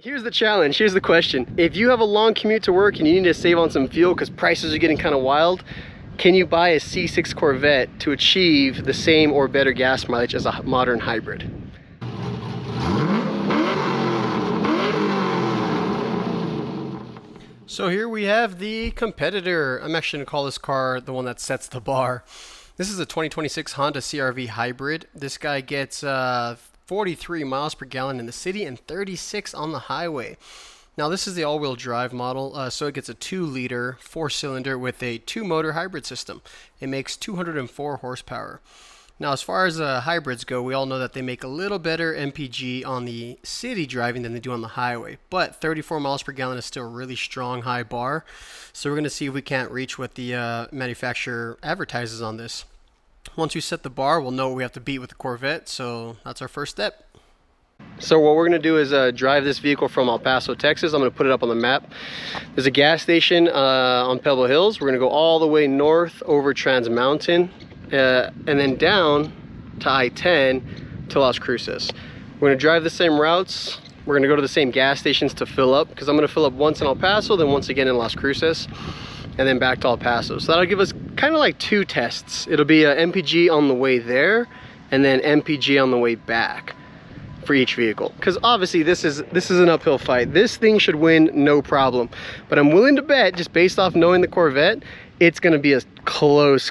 Here's the challenge, here's the question. If you have a long commute to work and you need to save on some fuel because prices are getting kind of wild, can you buy a C6 Corvette to achieve the same or better gas mileage as a modern hybrid? So here we have the competitor. I'm actually gonna call this car the one that sets the bar. This is a 2026 Honda CRV hybrid. This guy gets 43 miles per gallon in the city and 36 on the highway. Now this is the all-wheel drive model, so it gets a 2-liter 4-cylinder with a 2-motor hybrid system. It makes 204 horsepower. Now as far as hybrids go, we all know that they make a little better MPG on the city driving than they do on the highway, but 34 miles per gallon is still a really strong high bar. So we're going to see if we can't reach what the manufacturer advertises on this. Once we set the bar, we'll know what we have to beat with the Corvette, so that's our first step. So what we're going to do is drive this vehicle from El Paso, Texas. I'm going to put it up on the map. There's a gas station on Pebble Hills. We're going to go all the way north over Trans Mountain and then down to I-10 to Las Cruces. We're going to drive the same routes. We're going to go to the same gas stations to fill up, because I'm going to fill up once in El Paso, then once again in Las Cruces, and then back to El Paso. So that'll give us kind of like 2 tests. It'll be a MPG on the way there and then MPG on the way back for each vehicle, because obviously this is an uphill fight. This thing should win no problem, but I'm willing to bet, just based off knowing the Corvette, it's going to be a close.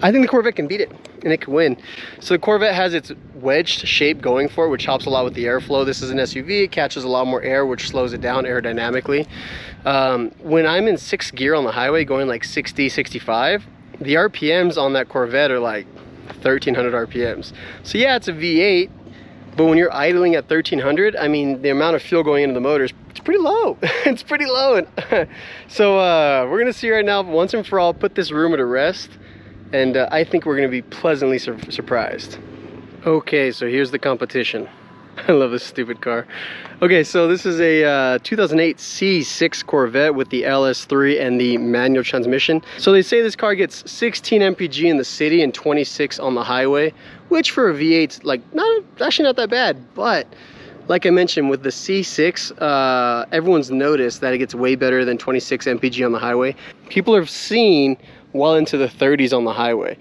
I think the Corvette can beat it and it can win. So the Corvette has its wedged shape going for it, which helps a lot with the airflow. This is an SUV, it catches a lot more air, which slows it down aerodynamically. When I'm in 6th gear on the highway going like 60, 65, the RPMs on that Corvette are like 1300 RPMs. So yeah, it's a V8, but when you're idling at 1300, I mean, the amount of fuel going into the motor is pretty low. It's pretty low. So we're gonna see right now, once and for all, put this rumor to rest. And I think we're gonna be pleasantly surprised. Okay, so here's the competition. I love this stupid car. Okay, so this is a 2008 C6 Corvette with the LS3 and the manual transmission. So they say this car gets 16 mpg in the city and 26 on the highway, which for a V8's like actually not that bad. But like I mentioned, with the C6, everyone's noticed that it gets way better than 26 mpg on the highway. People have seen well into the 30s on the highway.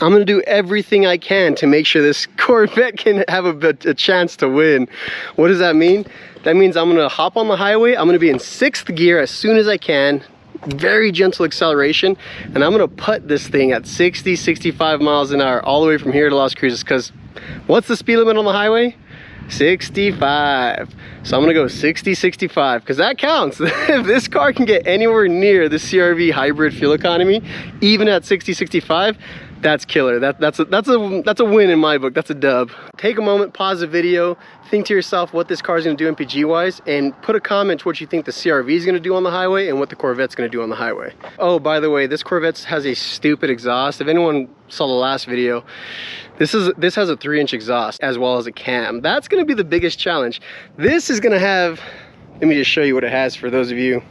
I'm gonna do everything I can to make sure this Corvette can have a chance to win. What does that mean? That means I'm gonna hop on the highway, I'm gonna be in 6th gear as soon as I can, very gentle acceleration, and I'm gonna put this thing at 60, 65 miles an hour all the way from here to Las Cruces, because what's the speed limit on the highway? 65. So I'm gonna go 60, 65, because that counts. If this car can get anywhere near the CRV hybrid fuel economy, even at 60, 65, that's killer. That's a win in my book. That's a dub. Take a moment, pause the video, think to yourself what this car is going to do MPG wise, and put a comment to what you think the CRV is going to do on the highway and what the Corvette's going to do on the highway. Oh, by the way, this Corvette has a stupid exhaust. If anyone saw the last video, this has a 3-inch exhaust as well as a cam. That's going to be the biggest challenge. This is going to have, let me just show you what it has for those of you.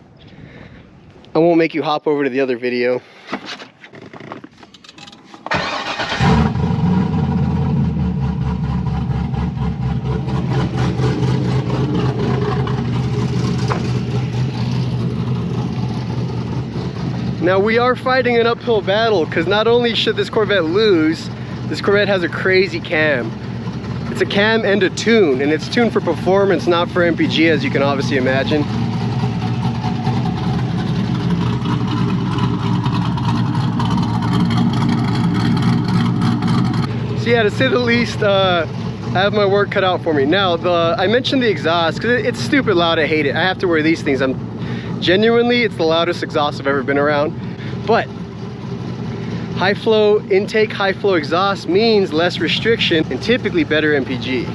I won't make you hop over to the other video. Now we are fighting an uphill battle, because not only should this Corvette lose, this Corvette has a crazy cam. It's a cam and a tune, and it's tuned for performance, not for MPG, as you can obviously imagine. So yeah, to say the least, I have my work cut out for me. Now, I mentioned the exhaust, because it's stupid loud, I hate it. I have to wear these things. Genuinely, it's the loudest exhaust I've ever been around. But high flow intake, high flow exhaust means less restriction and typically better MPG.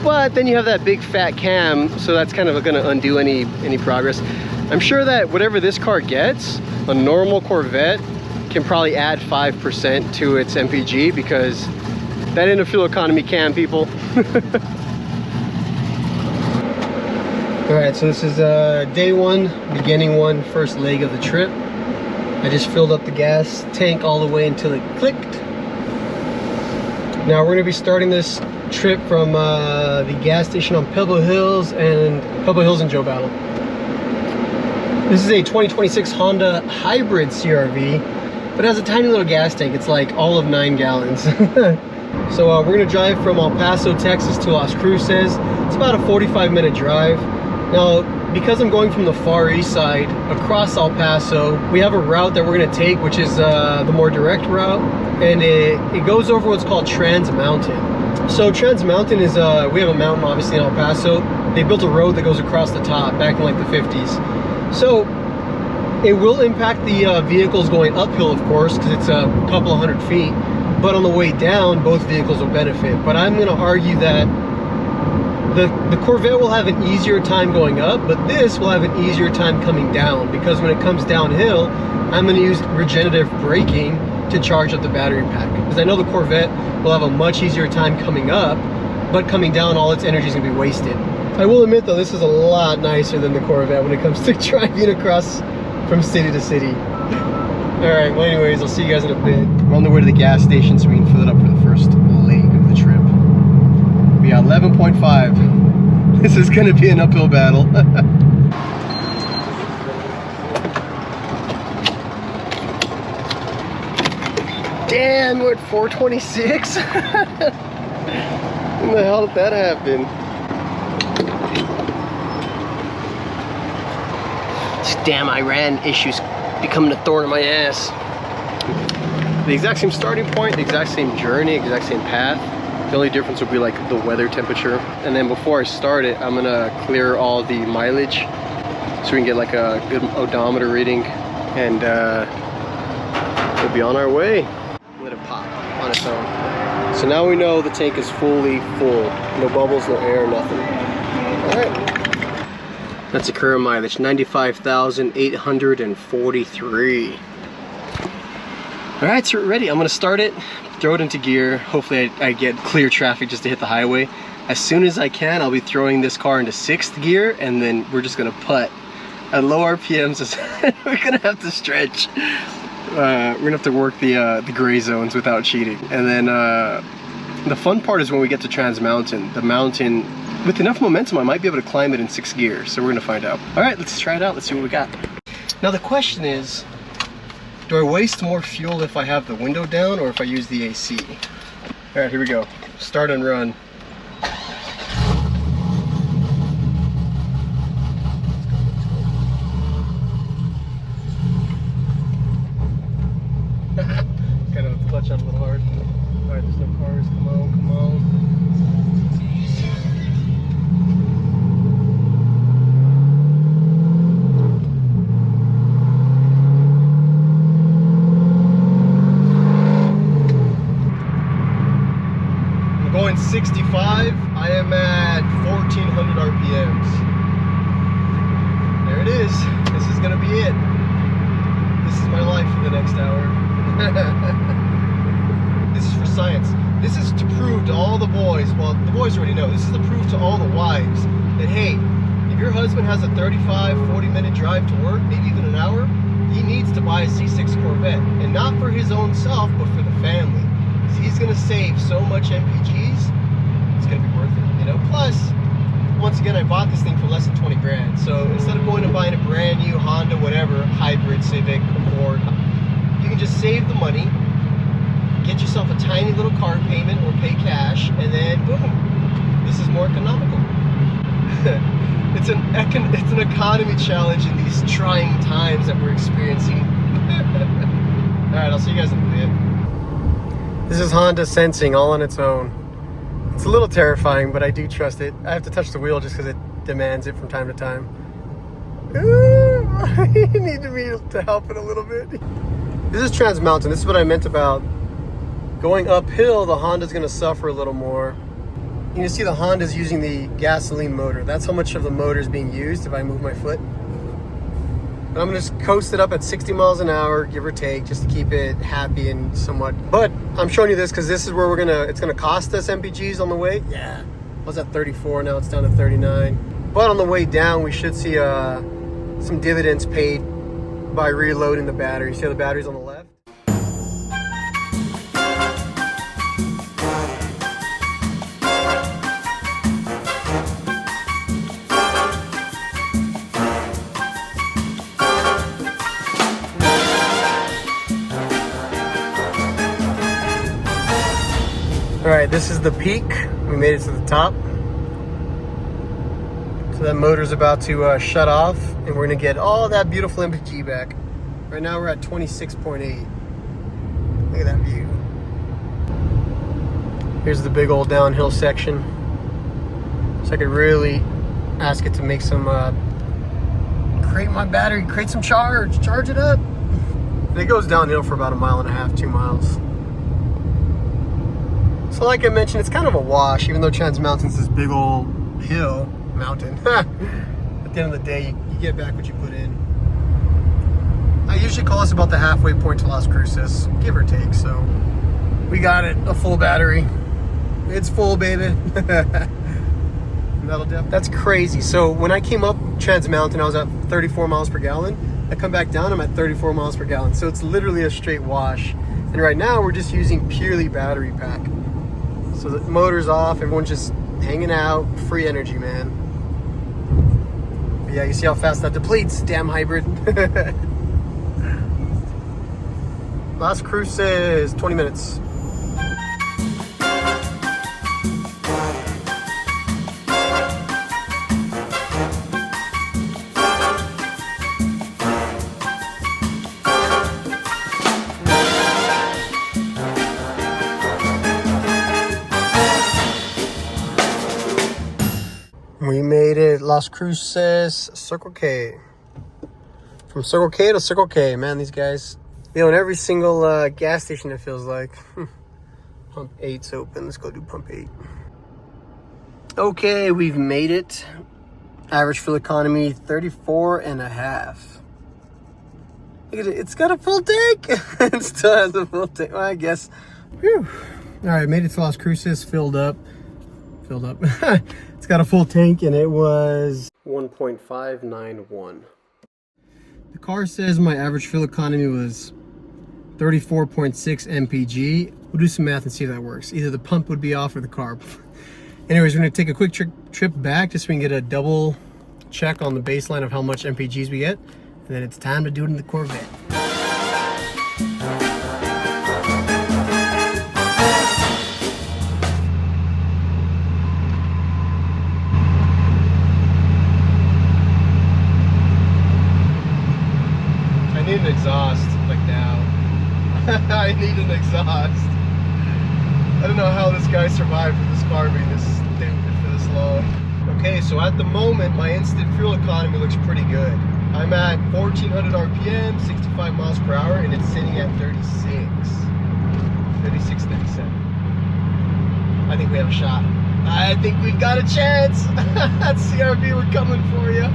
But then you have that big fat cam, so that's kind of gonna undo any progress. I'm sure that whatever this car gets, a normal Corvette can probably add 5% to its MPG, because that ain't a fuel economy cam, people. Alright, so this is day 1, beginning 1, first leg of the trip. I just filled up the gas tank all the way until it clicked. Now we're going to be starting this trip from the gas station on Pebble Hills and Joe Battle. This is a 2026 Honda Hybrid CRV, but it has a tiny little gas tank. It's like all of 9 gallons. So we're gonna drive from El Paso, Texas to Las Cruces. It's about a 45-minute drive. Now, because I'm going from the far east side across El Paso, we have a route that we're gonna take, which is the more direct route, and it goes over what's called Trans Mountain. So Trans Mountain is, we have a mountain obviously in El Paso. They built a road that goes across the top back in like the 50s. So it will impact the vehicles going uphill, of course, because it's a couple of 100 feet. But on the way down, both vehicles will benefit. But I'm gonna argue that the Corvette will have an easier time going up, but this will have an easier time coming down, because when it comes downhill, I'm gonna use regenerative braking to charge up the battery pack. Because I know the Corvette will have a much easier time coming up, but coming down, all its energy is gonna be wasted. I will admit though, this is a lot nicer than the Corvette when it comes to driving across from city to city. Alright, well anyways, I'll see you guys in a bit. We're on the way to the gas station so we can fill it up for the first leg of the trip. We got 11.5. This is gonna be an uphill battle. Damn, we're at 426? When the hell did that happen? Damn Iran issues becoming a thorn in my ass. The exact same starting point, the exact same journey, exact same path. The only difference will be like the weather temperature. And then before I start it, I'm gonna clear all the mileage so we can get like a good odometer reading, and we'll be on our way. Let it pop on its own. So now we know the tank is fully full. No bubbles, no air, nothing. All right. That's the current mileage, 95,843. All right, so we're ready. I'm gonna start it, throw it into gear. Hopefully I get clear traffic just to hit the highway. As soon as I can, I'll be throwing this car into 6th gear, and then we're just gonna putt at low RPMs. We're gonna have to stretch. We're gonna have to work the gray zones without cheating. And then the fun part is when we get to Trans Mountain. The mountain, with enough momentum, I might be able to climb it in 6 gear. So we're gonna find out. All right, let's try it out. Let's see what we got. Now the question is, do I waste more fuel if I have the window down or if I use the AC? All right, here we go. Start and run. Kind of clutch on a little hard. All right, there's no cars. Come on, come on. I'm going 65. I am at 1400 RPMs. There it is. This is gonna be it. This is my life for the next hour. This is for science. This is to prove to all the boys, well, the boys already know, this is to prove to all the wives that, hey, if your husband has a 35, 40-minute drive to work, maybe even an hour, he needs to buy a C6 Corvette. And not for his own self, but for the family. Because he's going to save so much MPGs, it's going to be worth it, you know? Plus, once again, I bought this thing for less than 20 grand. So instead of going and buying a brand new Honda, whatever, hybrid, Civic, Accord, you can just save the money, get yourself a tiny little car payment or pay cash, and then boom, this is more economical. It's an economy challenge in these trying times that we're experiencing. All right, I'll see you guys in a bit. This is Honda sensing all on its own. It's a little terrifying, but I do trust it. I have to touch the wheel just because it demands it from time to time. Ooh, I need to help it a little bit. This is Trans Mountain. This is what I meant about going uphill. The Honda's going to suffer a little more. You can see the Honda's using the gasoline motor. That's how much of the motor is being used if I move my foot. But I'm going to just coast it up at 60 miles an hour, give or take, just to keep it happy and somewhat. But I'm showing you this because this is where it's going to cost us MPGs on the way. Yeah, I was at 34, now it's down to 39. But on the way down, we should see some dividends paid by reloading the battery. See how the battery's on the left? right, this is the peak. We made it to the top. So that motor's about to shut off, and we're gonna get all that beautiful MPG back. Right now we're at 26.8. Look at that view. Here's the big old downhill section. So I could really ask it to make some, create my battery, create some charge it up. And it goes downhill for about 1.5 miles, 2 miles. So like I mentioned, it's kind of a wash, even though Trans Mountain's this big old mountain. At the end of the day, you get back what you put in. I usually call this about the halfway point to Las Cruces, give or take, so. We got it, a full battery. It's full, baby. That's crazy. So when I came up Trans Mountain, I was at 34 miles per gallon. I come back down, I'm at 34 miles per gallon. So it's literally a straight wash. And right now we're just using purely battery pack. So the motor's off, everyone's just hanging out, free energy, man. But yeah, you see how fast that depletes, damn hybrid. Las Cruces, 20 minutes. We made it, Las Cruces, Circle K. From Circle K to Circle K, man, these guys. They own every single gas station, it feels like. Pump 8's open, let's go do pump 8. Okay, we've made it. Average fuel economy, 34.5. Look at it, it's got a full tank. It still has a full tank, well, I guess. Whew. All right, made it to Las Cruces, filled up. It's got a full tank and it was 1.591. The car says my average fuel economy was 34.6 mpg. We'll do some math and see if that works. Either the pump would be off or the carb. Anyways, we're gonna take a quick trip back just so we can get a double check on the baseline of how much mpgs we get. And then it's time to do it in the Corvette. I need an exhaust, like now. I need an exhaust. I don't know how this guy survived with this car being this stupid for this long. Okay, so at the moment, my instant fuel economy looks pretty good. I'm at 1,400 RPM, 65 miles per hour, and it's sitting at 36, 37. I think we have a shot. I think we've got a chance. CRV, we're coming for you.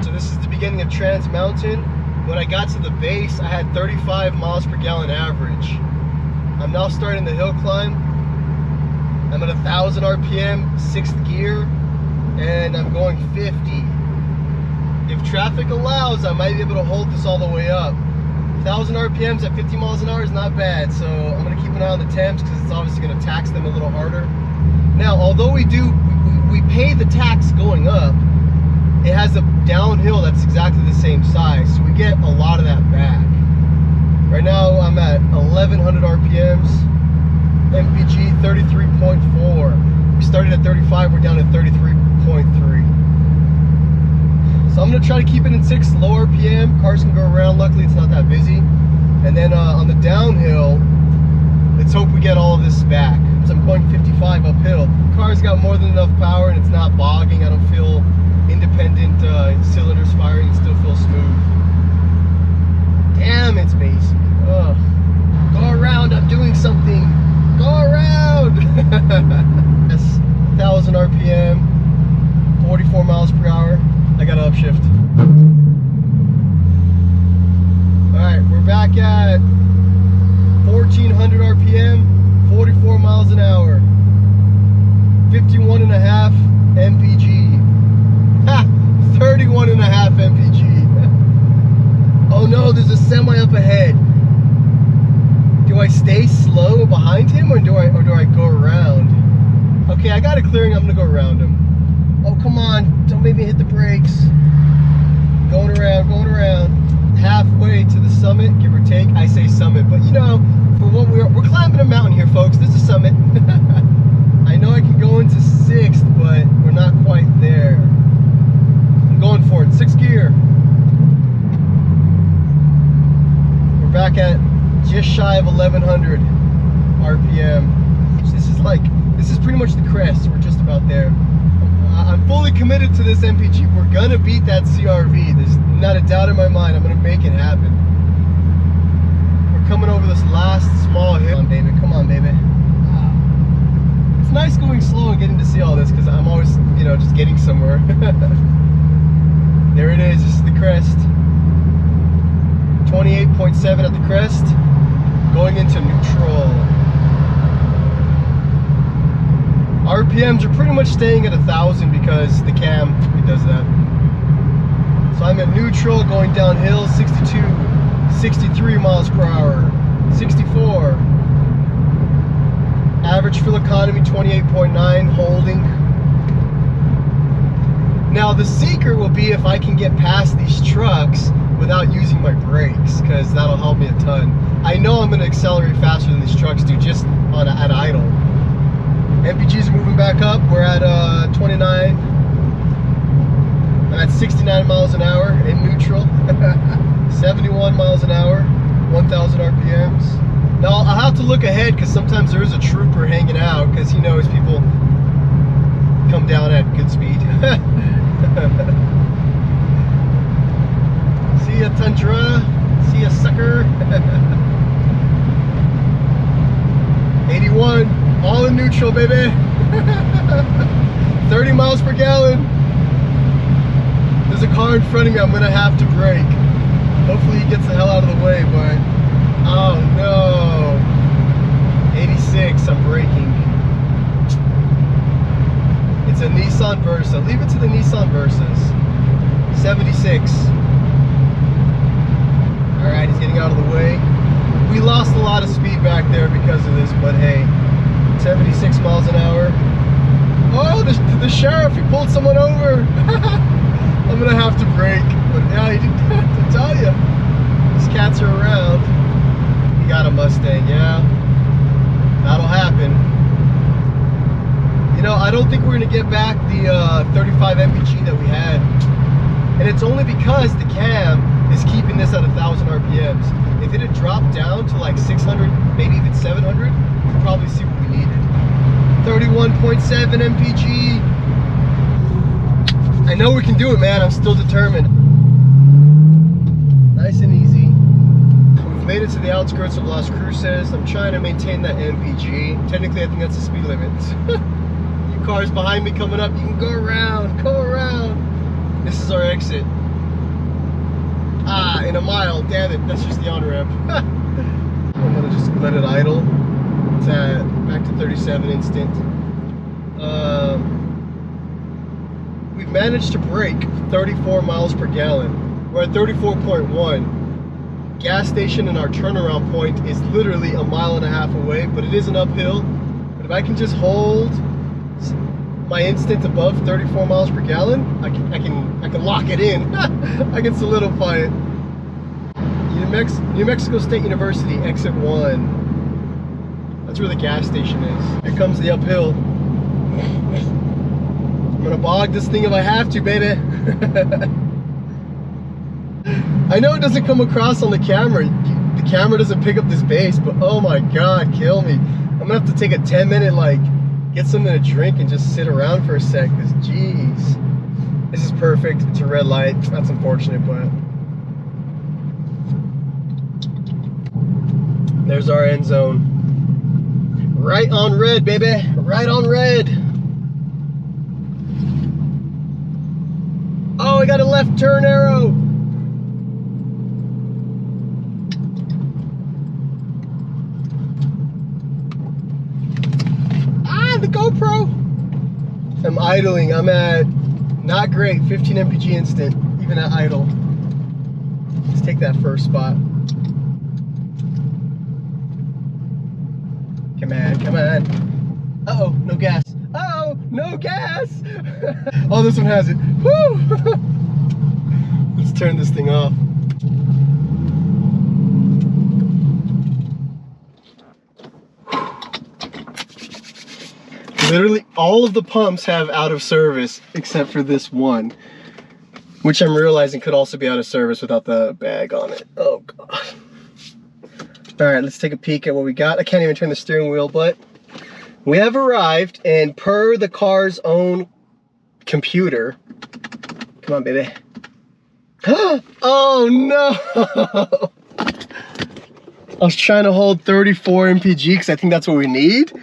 So this is the beginning of Trans Mountain. When I got to the base, I had 35 miles per gallon average. I'm now starting the hill climb. I'm at 1,000 RPM, 6th gear, and I'm going 50. If traffic allows, I might be able to hold this all the way up. 1,000 RPMs at 50 miles an hour is not bad, so I'm gonna keep an eye on the temps because it's obviously gonna tax them a little harder. Now, although we pay the tax going up, it has a downhill that's exactly the same size, so we get a lot of that back. Right now I'm at 1,100 RPMs, MPG 33.4. We started at 35, we're down at 33.3. So I'm gonna try to keep it in 6 low RPM. Cars can go around, luckily it's not that busy. And then on the downhill, let's hope we get all of this back. So I'm going 55 uphill. The car's got more than enough power and it's not bogging. I don't feel independent cylinders firing, it still feels smooth. Damn, it's basic. Ugh. Go around, I'm doing something. Go around. That's 1,000 RPM, 44 miles per hour. I got to upshift. Alright, we're back at 1,400 RPM, 44 miles an hour, 51.5 mpg. Ha! 31.5 mpg. Oh no, there's a semi up ahead. Do I stay slow behind him or do I go around? Okay, I got a clearing, I'm gonna go around him. Oh come on, don't make me hit the brakes. Going around. Halfway to the summit, give or take. I say summit, but you know, for what we're climbing a mountain here, folks. This is a summit. I know I can go into 6th, but we're not quite there. I'm going for it. 6th gear. We're back at just shy of 1100 RPM. This is pretty much the crest. We're just about there. I'm fully committed to this MPG. We're gonna beat that CRV. There's not a doubt in my mind. I'm gonna make it happen. We're coming over this last small hill. Come on, baby. Come on, baby. It's nice going slow and getting to see all this because I'm always, you know, just getting somewhere. There it is. This is the crest. 28.7 at the crest. Going into neutral. RPMs are pretty much staying at 1,000 because the cam, it does that. So I'm at neutral, going downhill, 62, 63 miles per hour, 64. Average fuel economy, 28.9, holding. Now the secret will be if I can get past these trucks without using my brakes, because that'll help me a ton. I know I'm going to accelerate faster than these trucks do just at idle. MPGs are moving back up. We're at 29. I'm at 69 miles an hour in neutral. 71 miles an hour, 1,000 RPMs. Now I'll have to look ahead because sometimes there is a trooper hanging out because he knows people come down at good speed. See ya, Tundra. See ya, sucker. 81. All in neutral, baby. 30 miles per gallon. There's a car in front of me. I'm gonna have to brake. Hopefully he gets the hell out of the way, but oh no. 86, I'm braking. It's a Nissan Versa. Leave it to the Nissan Versas. 76. Alright, he's getting out of the way. We lost a lot of speed back there because of this, but hey. 76 miles an hour. Oh, the sheriff, he pulled someone over. I'm gonna have to brake, but yeah, he didn't have to tell you. These cats are around. He got a Mustang, yeah. That'll happen. You know, I don't think we're gonna get back the 35 MPG that we had. And it's only because the cam is keeping this at 1,000 RPMs. If it had dropped down to like 600, maybe even 700, we'd probably see what we needed. 31.7 MPG. I know we can do it, man. I'm still determined. Nice and easy. We've made it to the outskirts of Las Cruces. I'm trying to maintain that MPG. Technically, I think that's the speed limit. You cars behind me coming up, you can go around, go around. This is our exit. Ah, in a mile, damn it, that's just the on-ramp. I'm gonna just let it idle. It's at back to 37 instant. We've managed to brake 34 miles per gallon. We're at 34.1. Gas station and our turnaround point is literally a mile and a half away, but it is an uphill. But if I can just hold my instant above 34 miles per gallon, I can lock it in. I can solidify it. New Mexico State University, exit 1. That's where the gas station is. Here comes the uphill. I'm gonna bog this thing if I have to, baby. I know it doesn't come across on the camera. The camera doesn't pick up this bass, but oh my God, kill me. I'm gonna have to take a 10-minute, like, get something to drink and just sit around for a sec, because geez. This is perfect. It's a red light. That's unfortunate, but there's our end zone. Right on red, baby. Right on red. Oh, I got a left turn arrow. Ah, the GoPro. I'm idling. I'm at not great, 15 MPG instant, even at idle. Let's take that first spot. Come on, come on. Uh-oh, no gas. Uh-oh, no gas! Oh, this one has it. Woo! Let's turn this thing off. Literally all of the pumps have out of service except for this one, which I'm realizing could also be out of service without the bag on it. Oh God. All right, let's take a peek at what we got. I can't even turn the steering wheel, but we have arrived, and per the car's own computer, come on, baby. Oh no! I was trying to hold 34 mpg because I think that's what we need.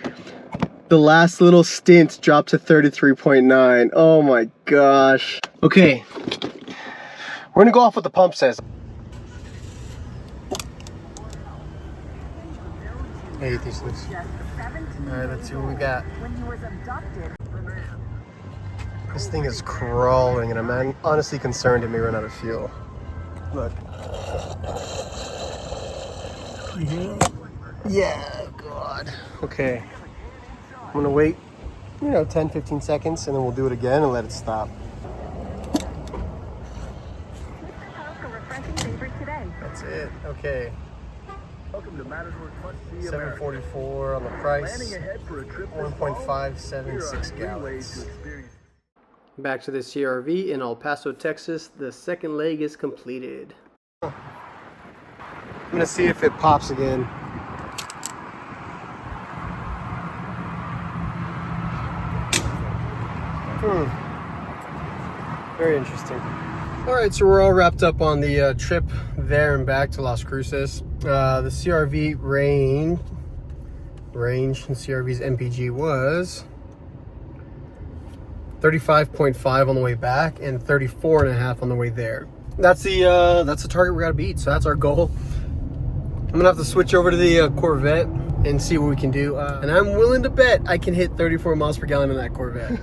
The last little stint dropped to 33.9. Oh my gosh. Okay, we're gonna go off what the pump says. Hey, this. Alright, let's see what we got. This thing is crawling and I'm honestly concerned it may run out of fuel. Look. Yeah, God. Okay. I'm gonna wait, 10-15 seconds and then we'll do it again and let it stop. That's it. Okay. 744 on the price. 1.576 gallons. Back to the CRV in El Paso, Texas. The second leg is completed. I'm gonna see if it pops again. Very interesting. Alright, so we're all wrapped up on the trip there and back to Las Cruces. The CRV range in CRV's MPG was 35.5 on the way back and 34.5 on the way there. That's the target we gotta beat, so that's our goal. I'm gonna have to switch over to the Corvette and see what we can do. And I'm willing to bet I can hit 34 miles per gallon in that Corvette.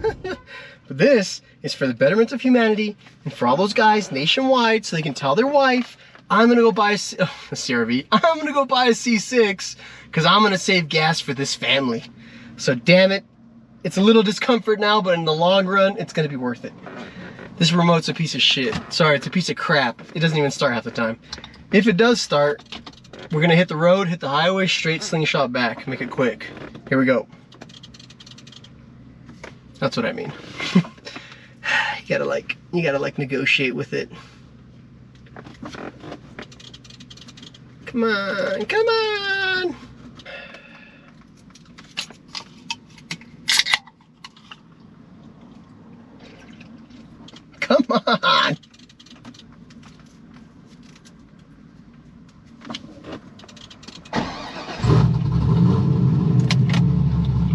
But this is for the betterment of humanity and for all those guys nationwide so they can tell their wife, I'm gonna go buy a CRV. I'm gonna go buy a C6 because I'm gonna save gas for this family. So damn it, it's a little discomfort now, but in the long run, it's gonna be worth it. This remote's a piece of shit. Sorry, it's a piece of crap. It doesn't even start half the time. If it does start, we're gonna hit the road, hit the highway, straight slingshot back, make it quick. Here we go. That's what I mean. You gotta like negotiate with it. Come on, come on! Come on!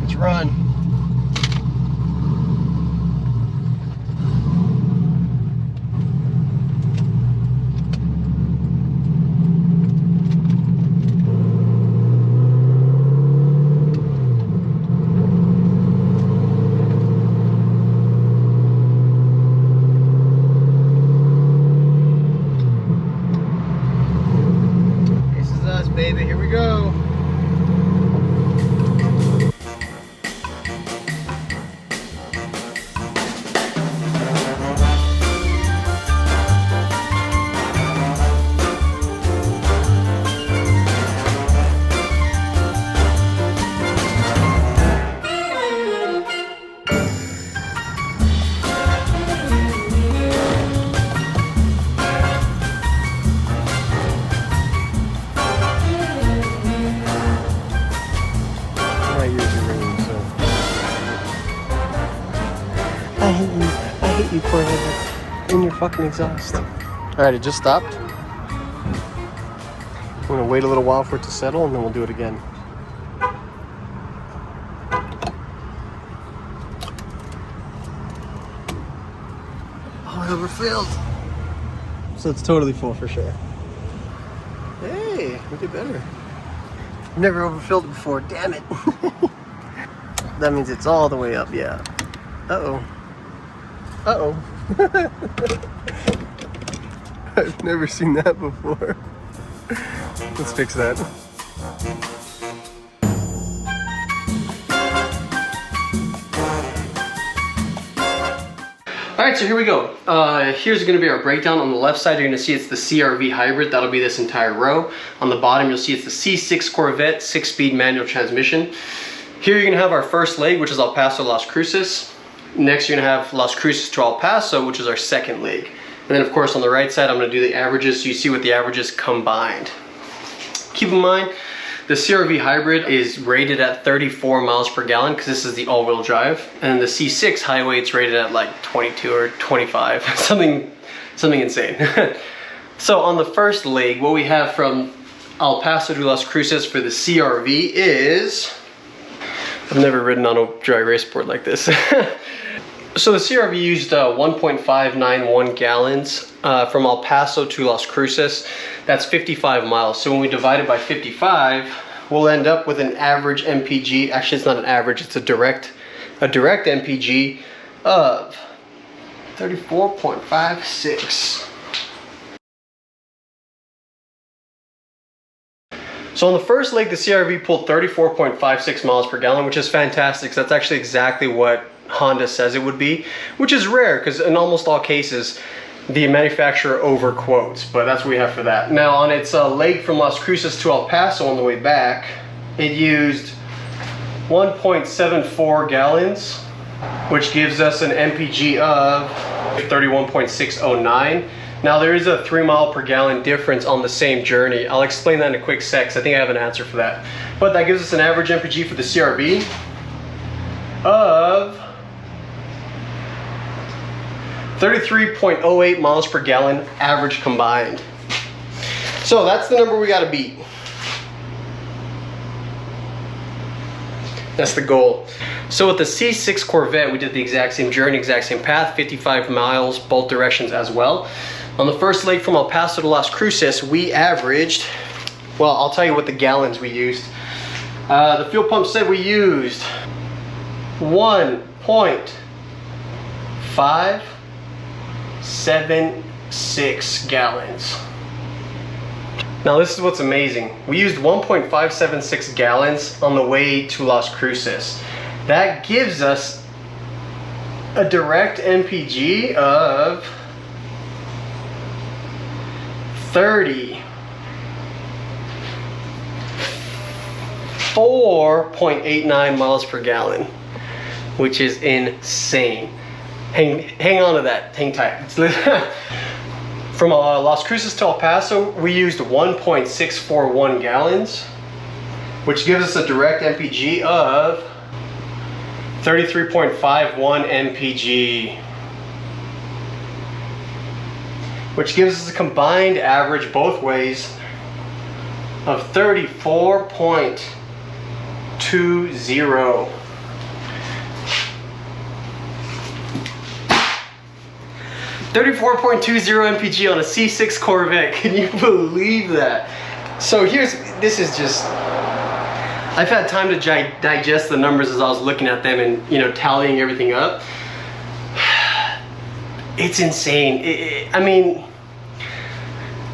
Let's run. Baby, here we go. I hate you, Corvette, in your fucking exhaust. Alright, it just stopped. I'm gonna wait a little while for it to settle and then we'll do it again. Oh, it overfilled. So it's totally full for sure. Hey, we did better. I've never overfilled it before, damn it. That means it's all the way up, yeah. Uh-oh. Uh-oh. I've never seen that before. Let's fix that. Alright, so here we go. Here's going to be our breakdown. On the left side, you're going to see it's the CRV Hybrid. That'll be this entire row. On the bottom, you'll see it's the C6 Corvette 6-speed manual transmission. Here you're gonna have our first leg, which is El Paso, Las Cruces. Next you're gonna have Las Cruces to El Paso, which is our second leg. And then of course on the right side, I'm gonna do the averages so you see what the averages combined. Keep in mind, the CRV Hybrid is rated at 34 miles per gallon because this is the all-wheel drive. And the C6 highway, it's rated at like 22 or 25, something insane. So on the first leg, what we have from El Paso to Las Cruces for the CRV is, I've never ridden on a dry race board like this. So the CRV used 1.591 gallons from El Paso to Las Cruces. That's 55 miles. So when we divide it by 55, we'll end up with an average MPG. Actually, it's not an average, it's a direct MPG of 34.56. So on the first leg, the CRV pulled 34.56 miles per gallon, which is fantastic. That's actually exactly what Honda says it would be, which is rare because in almost all cases, the manufacturer over quotes, but that's what we have for that. Now on its leg from Las Cruces to El Paso on the way back, it used 1.74 gallons, which gives us an MPG of 31.609. Now there is a 3 mile per gallon difference on the same journey. I'll explain that in a quick sec, 'cause I think I have an answer for that. But that gives us an average MPG for the CRV of 33.08 miles per gallon average combined. So that's the number we gotta beat. That's the goal. So with the C6 Corvette, we did the exact same journey, exact same path, 55 miles, both directions as well. On the first leg from El Paso to Las Cruces, we averaged, well, I'll tell you what the gallons we used. The fuel pump said we used 1.576 gallons. Now this is what's amazing. We used 1.576 gallons on the way to Las Cruces. That gives us a direct MPG of 34.89 miles per gallon, which is insane. Hang on to that, hang tight. From Las Cruces to El Paso, we used 1.641 gallons, which gives us a direct MPG of 33.51 MPG, which gives us a combined average both ways of 34.20. 34.20 MPG on a C6 Corvette. Can you believe that? So this is just, I've had time to digest the numbers as I was looking at them and, you know, tallying everything up. It's insane. I mean,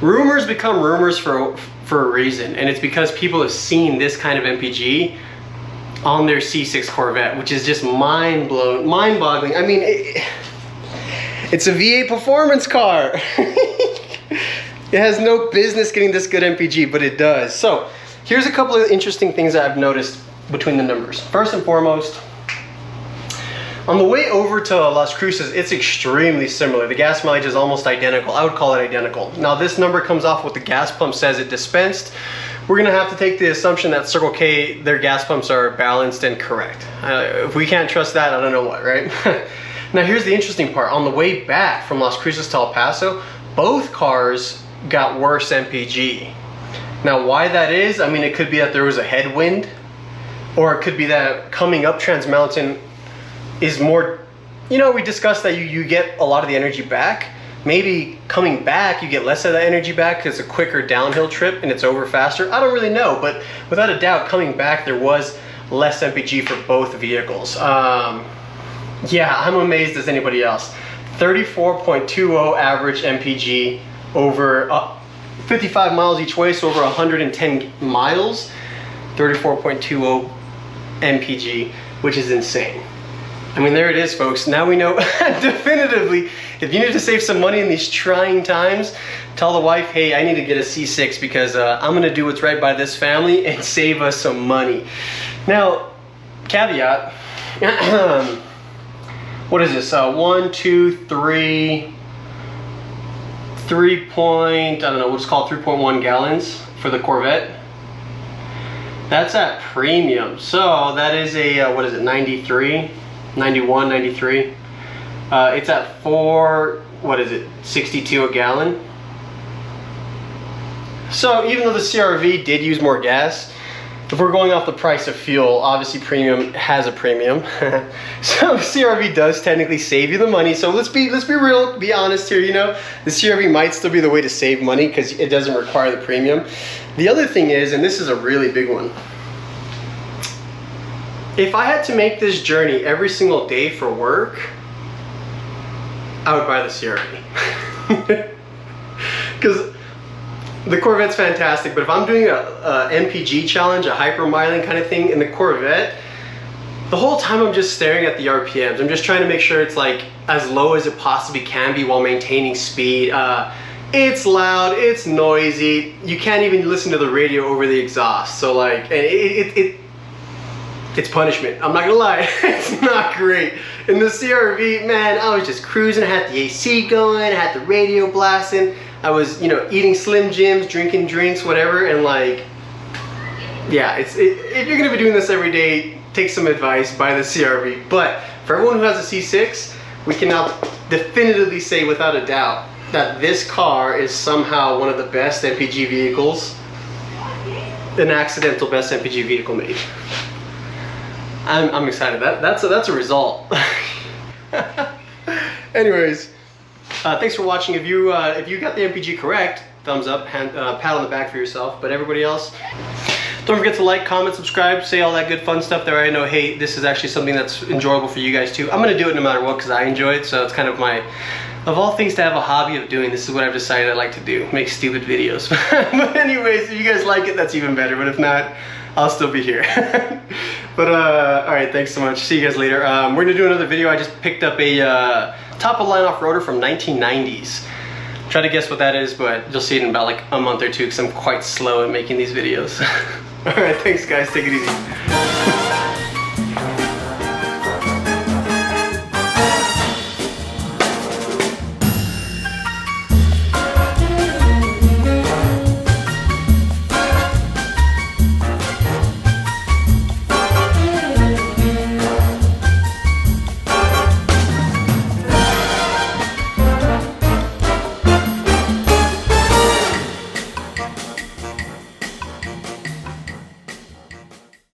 rumors become rumors for a reason, and it's because people have seen this kind of MPG on their C6 Corvette, which is just mind-boggling. I mean, it's a V8 performance car. It has no business getting this good MPG, but it does. So here's a couple of interesting things that I've noticed between the numbers. First and foremost, on the way over to Las Cruces, it's extremely similar. The gas mileage is almost identical. I would call it identical. Now this number comes off what the gas pump says it dispensed. We're gonna have to take the assumption that Circle K, their gas pumps are balanced and correct. If we can't trust that, I don't know what, right? Now here's the interesting part. On the way back from Las Cruces to El Paso, both cars got worse MPG. Now why that is, I mean, it could be that there was a headwind, or it could be that coming up Trans Mountain is more, you know, we discussed that you get a lot of the energy back. Maybe coming back, you get less of that energy back because it's a quicker downhill trip and it's over faster. I don't really know, but without a doubt, coming back, there was less MPG for both vehicles. Yeah, I'm amazed as anybody else. 34.20 average MPG over 55 miles each way, so over 110 miles, 34.20 MPG, which is insane. I mean, there it is, folks. Now we know definitively, if you need to save some money in these trying times, tell the wife, hey, I need to get a C6 because I'm gonna do what's right by this family and save us some money. Now, caveat. What is this? 1, 2, 3, 3 point, I don't know, we'll just call it 3.1 gallons for the Corvette. That's at premium. So that is a, what is it, 93, 91, 93. It's at 62 a gallon. So even though the CRV did use more gas, if we're going off the price of fuel, obviously premium has a premium. So CRV does technically save you the money. So let's be real, be honest here, you know. The CRV might still be the way to save money because it doesn't require the premium. The other thing is, and this is a really big one, if I had to make this journey every single day for work, I would buy the CRV. Because the Corvette's fantastic, but if I'm doing a MPG challenge, a hypermiling kind of thing in the Corvette, the whole time I'm just staring at the RPMs. I'm just trying to make sure it's like as low as it possibly can be while maintaining speed. It's loud, it's noisy. You can't even listen to the radio over the exhaust. So like, and it's punishment. I'm not gonna lie, it's not great. In the CRV, man, I was just cruising. I had the AC going, I had the radio blasting. I was, you know, eating Slim Jims, drinking drinks, whatever, and like, yeah, if you're gonna be doing this every day, take some advice, buy the CRV. But for everyone who has a C6, we can now definitively say without a doubt that this car is somehow one of the best MPG vehicles, an accidental best MPG vehicle made. I'm excited. That's a result. Anyways. Thanks for watching. If you got the MPG correct, thumbs up, pat on the back for yourself. But everybody else, don't forget to like, comment, subscribe, say all that good fun stuff there. I know, hey, this is actually something that's enjoyable for you guys too. I'm gonna do it no matter what because I enjoy it. So it's kind of my, of all things to have a hobby of doing, this is what I've decided I like to do, make stupid videos. But anyways, if you guys like it, that's even better. But if not, I'll still be here. But all right, thanks so much. See you guys later. We're gonna do another video. I just picked up a top of line off-roader from 1990s. Try to guess what that is, but you'll see it in about like a month or two because I'm quite slow at making these videos. All right, thanks guys, take it easy.